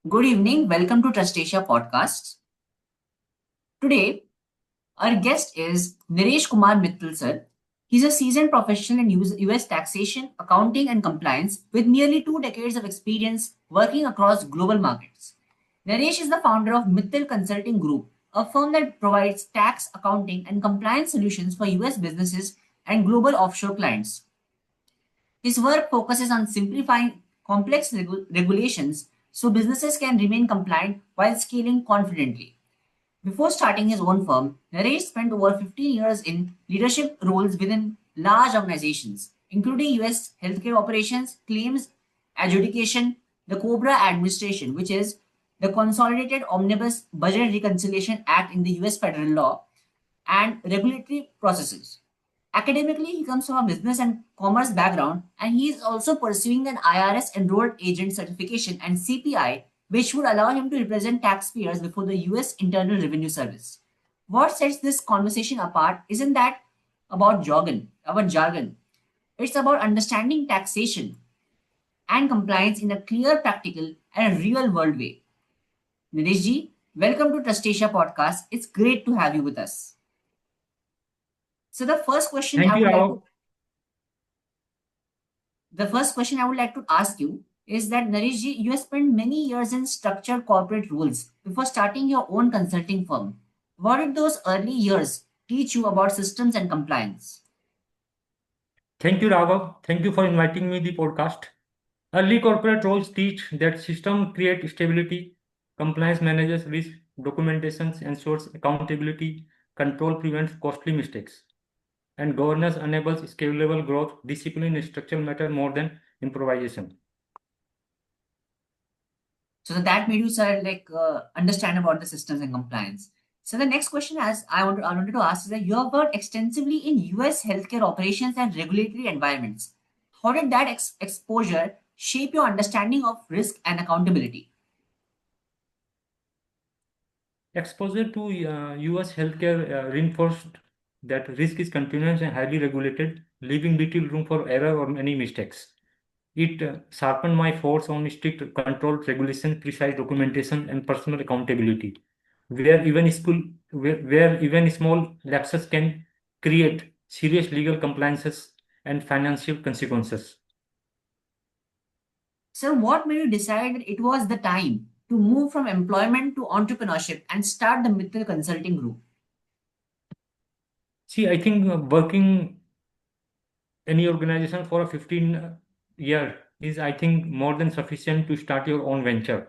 Good evening. Welcome to Trustasea Podcast. Today, our guest is Naresh Kumar Mittal, sir. He's a seasoned professional in US taxation, accounting, and compliance with nearly 2 decades of experience working across global markets. Naresh is the founder of Mittal Consulting Group, a firm that provides tax, accounting, and compliance solutions for US businesses and global offshore clients. His work focuses on simplifying complex regulations so businesses can remain compliant while scaling confidently. Before starting his own firm, Naresh spent over 15 years in leadership roles within large organizations, including US healthcare operations, claims adjudication, the COBRA administration, which is the Consolidated Omnibus Budget Reconciliation Act in the US federal law, and regulatory processes. Academically, he comes from a business and commerce background, and he is also pursuing an IRS enrolled agent certification and CPI, which would allow him to represent taxpayers before the US Internal Revenue Service. What sets this conversation apart isn't that about jargon. It's about understanding taxation and compliance in a clear, practical, and real world way. Nilesh ji, welcome to Trustasia Podcast. It's great to have you with us. So Thank you, Rao. the first question I would like to ask you is that Naresh ji, you have spent many years in structured corporate roles before starting your own consulting firm. What did those early years teach you about systems and compliance? Thank you, Raghav. Thank you for inviting me the podcast. Early corporate roles teach that system create stability, compliance manages risk, documentations ensures accountability, control prevents costly mistakes, and governance enables scalable growth. Discipline and structure matter more than improvisation. So that made you sir understand about the systems and compliance. So the next question as I wanted to ask is that you have worked extensively in US healthcare operations and regulatory environments. How did that exposure shape your understanding of risk and accountability? Exposure to US healthcare reinforced that risk is continuous and highly regulated, leaving little room for error or any mistakes. It sharpened my force on strict control, regulation, precise documentation, and personal accountability, where even small lapses can create serious legal compliances and financial consequences. So, what made you decide that it was the time to move from employment to entrepreneurship and start the Mittal Consulting Group? See, I think working any organization for a 15 year is, I think, more than sufficient to start your own venture.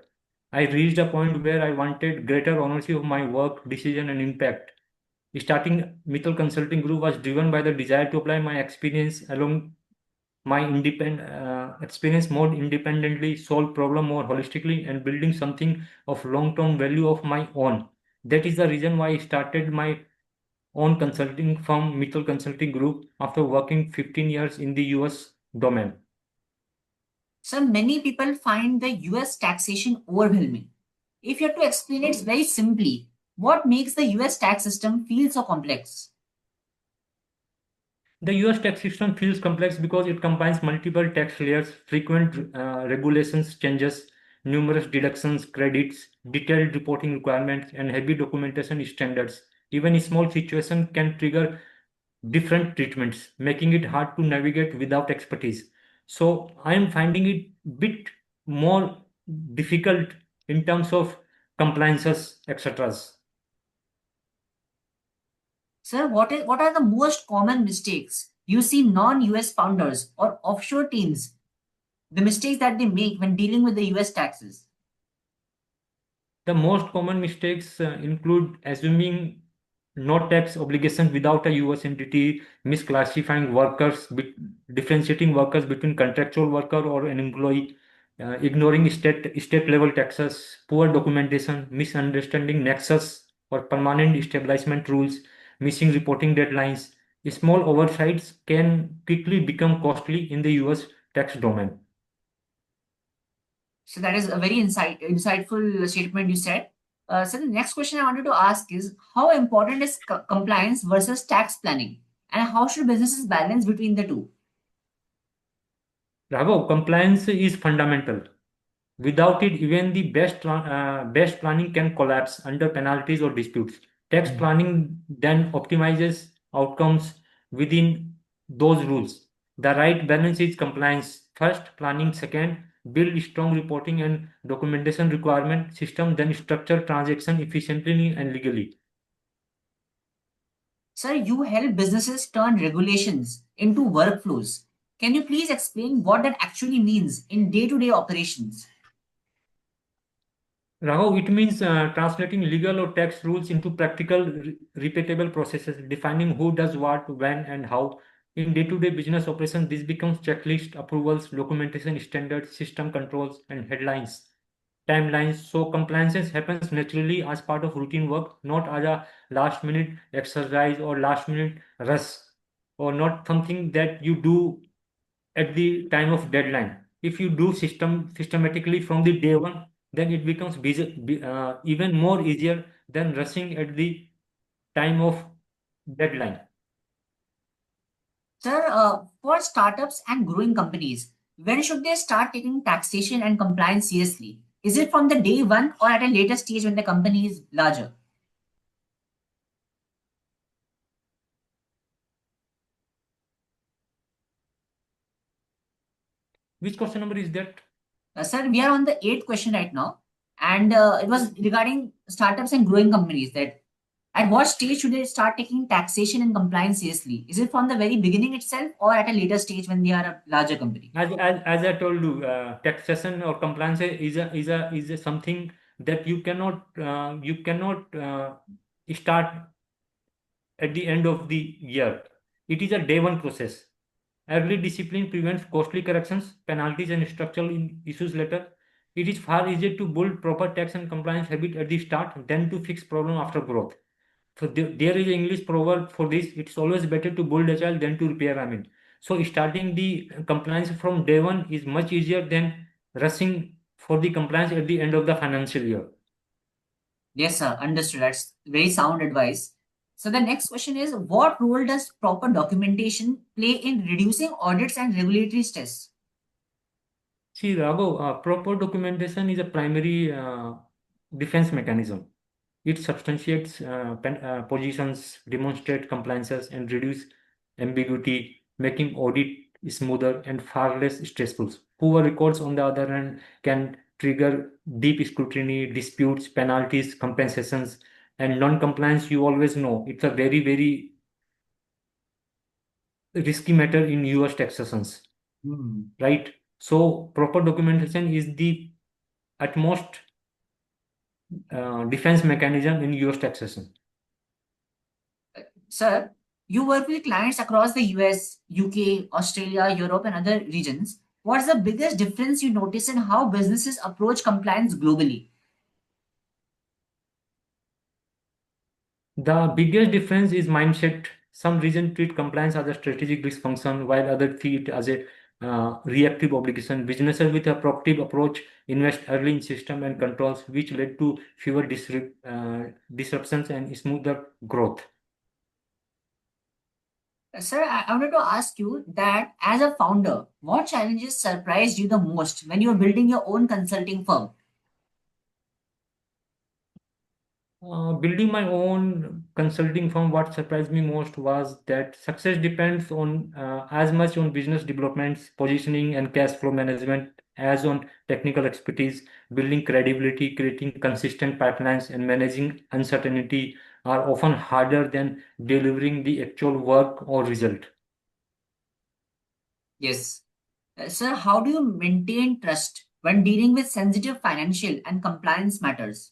I reached a point where I wanted greater ownership of my work, decision, and impact. Starting Mittal Consulting Group was driven by the desire to apply my experience along my independent experience more independently, solve problem more holistically, and building something of long-term value of my own. That is the reason why I started my own consulting firm, Mittal Consulting Group, after working 15 years in the US domain. So, many people find the US taxation overwhelming. If you have to explain it very simply, what makes the US tax system feel so complex? The US tax system feels complex because it combines multiple tax layers, frequent regulations changes, numerous deductions, credits, detailed reporting requirements, and heavy documentation standards. Even a small situation can trigger different treatments, making it hard to navigate without expertise. So I am finding it bit more difficult in terms of compliances, etc. Sir, what are the most common mistakes you see non-US founders or offshore teams, the mistakes that they make when dealing with the US taxes? The most common mistakes include assuming no tax obligation without a US entity, misclassifying workers, differentiating workers between contractual worker or an employee, ignoring state level taxes, poor documentation, misunderstanding nexus or permanent establishment rules, missing reporting deadlines. Small oversights can quickly become costly in the US tax domain. So that is a very insightful statement you said. So the next question I wanted to ask is how important is compliance versus tax planning, and how should businesses balance between the two? Raghav, compliance is fundamental. Without it, even the best planning can collapse under penalties or disputes. Tax planning then optimizes outcomes within those rules. The right balance is compliance first, planning second, build strong reporting and documentation requirement system, then structure transaction efficiently and legally. Sir, you help businesses turn regulations into workflows. Can you please explain what that actually means in day to day operations? Raghav, it means translating legal or tax rules into practical, repeatable processes, defining who does what, when, and how. In day-to-day business operations, this becomes checklist, approvals, documentation standards, system controls, and headlines, timelines. So compliance happens naturally as part of routine work, not as a last-minute exercise or last-minute rush, or not something that you do at the time of deadline. If you do systematically from the day one, then it becomes even more easier than rushing at the time of deadline. Sir, for startups and growing companies, when should they start taking taxation and compliance seriously? Is it from the day one or at a later stage when the company is larger? Which question number is that? Sir, we are on the eighth question right now, and it was regarding startups and growing companies. That at what stage should they start taking taxation and compliance seriously? Is it from the very beginning itself, or at a later stage when they are a larger company? As I told you, taxation or compliance is a something that you cannot start at the end of the year. It is a day one process. Early discipline prevents costly corrections, penalties, and structural issues later. It is far easier to build proper tax and compliance habit at the start than to fix problem after growth. So there is an English proverb for this. It's always better to build a child than to repair. I mean, so starting the compliance from day one is much easier than rushing for the compliance at the end of the financial year. Yes, sir. Understood. That's very sound advice. So the next question is, what role does proper documentation play in reducing audits and regulatory stress? See, Raghav, proper documentation is a primary defense mechanism. It substantiates positions, demonstrate compliances, and reduce ambiguity, making audit smoother and far less stressful. Poor records, on the other hand, can trigger deep scrutiny, disputes, penalties, compensations, and non-compliance. You always know it's a very, very risky matter in U.S. taxations, Hmm. right? So proper documentation is the utmost defense mechanism in U.S. taxation. Sir, you work with clients across the US, UK, Australia, Europe, and other regions. What's the biggest difference you notice in how businesses approach compliance globally? The biggest difference is mindset. Some regions treat compliance as a strategic risk function, while others see it as a reactive obligation. Businesses with a proactive approach invest early in system and controls, which led to fewer disruptions and smoother growth. Sir, I wanted to ask you that as a founder, what challenges surprised you the most when you were building your own consulting firm? Building my own consulting firm, what surprised me most was that success depends on as much on business developments, positioning, and cash flow management as on technical expertise. Building credibility, creating consistent pipelines, and managing uncertainty are often harder than delivering the actual work or result. Yes. Sir, how do you maintain trust when dealing with sensitive financial and compliance matters?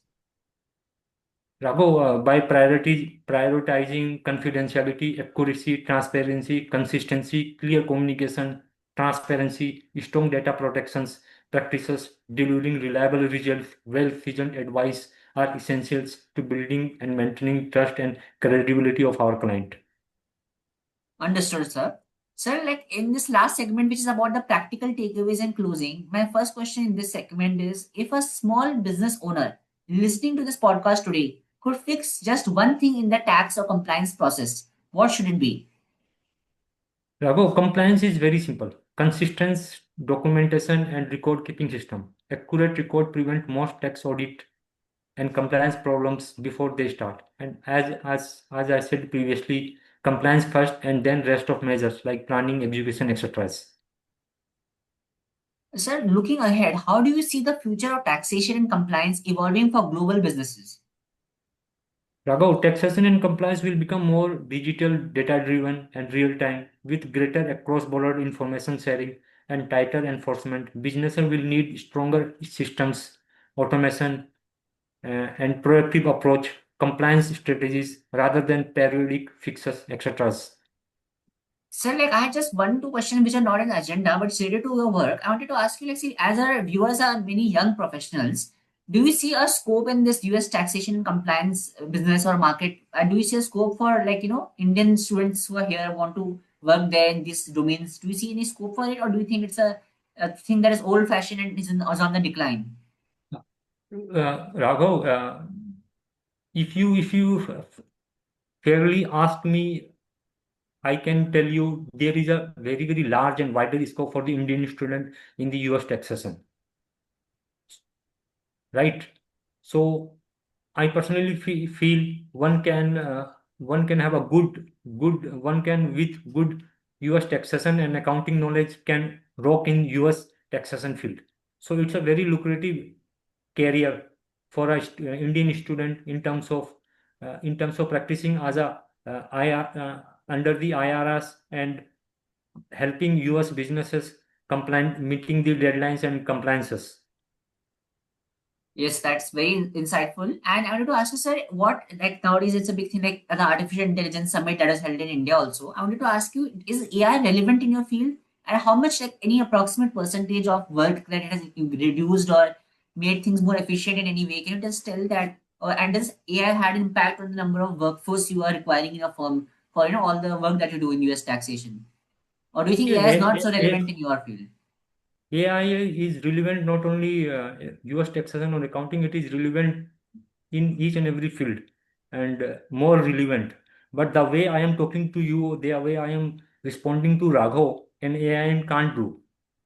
Raghav, by prioritizing confidentiality, accuracy, transparency, consistency, clear communication, transparency, strong data protections practices, delivering reliable results, well-seasoned advice are essentials to building and maintaining trust and credibility of our client. Understood, sir. Sir, like in this last segment, which is about the practical takeaways and closing, my first question in this segment is if a small business owner listening to this podcast today could fix just one thing in the tax or compliance process, what should it be? Raghav, compliance is very simple. Consistency, documentation and record keeping system. Accurate record prevent most tax audit and compliance problems before they start. And as I said previously, compliance first and then rest of measures like planning, education, etc. Sir, looking ahead, how do you see the future of taxation and compliance evolving for global businesses? Raghav, taxation and compliance will become more digital, data-driven, and real-time with greater cross-border information sharing and tighter enforcement. Businesses will need stronger systems, automation, and proactive approach, compliance strategies rather than periodic fixes, etc. Sir, like I had just one, two questions which are not in the agenda, but it's related to your work. I wanted to ask you, like, see, as our viewers are many young professionals, do you see a scope in this US taxation and compliance business or market? Do you see a scope for, like, Indian students who are here want to work there in these domains? Do you see any scope for it, or do you think it's a thing that is old fashioned and is on the decline? Raghav, if you fairly ask me, I can tell you there is a very large and wider scope for the Indian student in the US taxation, right? So I personally feel one can have a good one can with good US taxation and accounting knowledge can rock in US taxation field. So it's a very lucrative career for a Indian student in terms of practicing as a IR under the IRS and helping US businesses compliant meeting the deadlines and compliances. Yes, that's very insightful. And I wanted to ask you, sir, what, like, nowadays it's a big thing, like the Artificial Intelligence Summit that is held in India also. I wanted to ask you, is AI relevant in your field? And how much, like, any approximate percentage of work that it has reduced or made things more efficient in any way? Can you just tell that? And does AI had impact on the number of workforce you are requiring in your firm for, all the work that you do in US taxation? Or do you think Yes, AI is not so relevant in your field? AI is relevant not only US taxation or accounting, it is relevant in each and every field and more relevant. But the way I am talking to you, the way I am responding to Raghav, an AI can't do.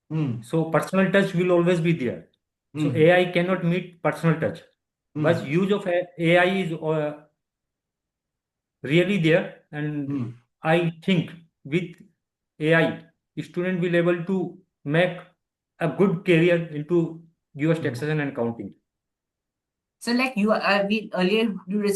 Hmm. So personal touch will always be there. So Hmm. AI cannot meet personal touch. But Hmm. use of AI is really there, and Hmm. I think with AI, student will able to make a good career into US Hmm. taxation and accounting. So, like you, we earlier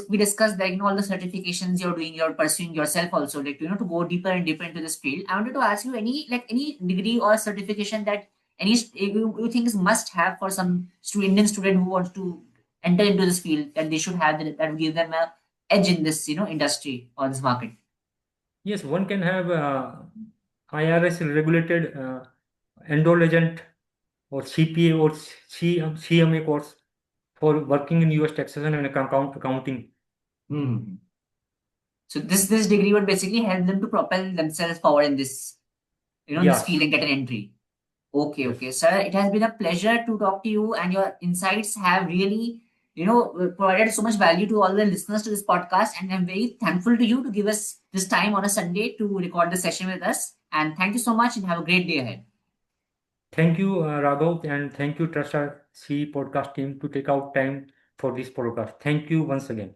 we discussed, like, all the certifications you're doing, you're pursuing yourself also, like, to go deeper and deeper into this field. I wanted to ask you, any degree or certification that you think is must have for some Indian student who wants to enter into this field, that they should have, that will give them a edge in this industry or this market. Yes, one can have IRS regulated enroll agent or CPA or CMA course for working in US taxation and accounting. Hmm. So this degree would basically help them to propel themselves forward in this field Yes, and get an entry. Okay, yes. okay, sir. It has been a pleasure to talk to you, and your insights have really, provided so much value to all the listeners to this podcast. And I'm very thankful to you to give us this time on a Sunday to record the session with us. And thank you so much, and have a great day ahead. Thank you, Raghav, and thank you, Trustasea Podcast team, to take out time for this podcast. Thank you once again.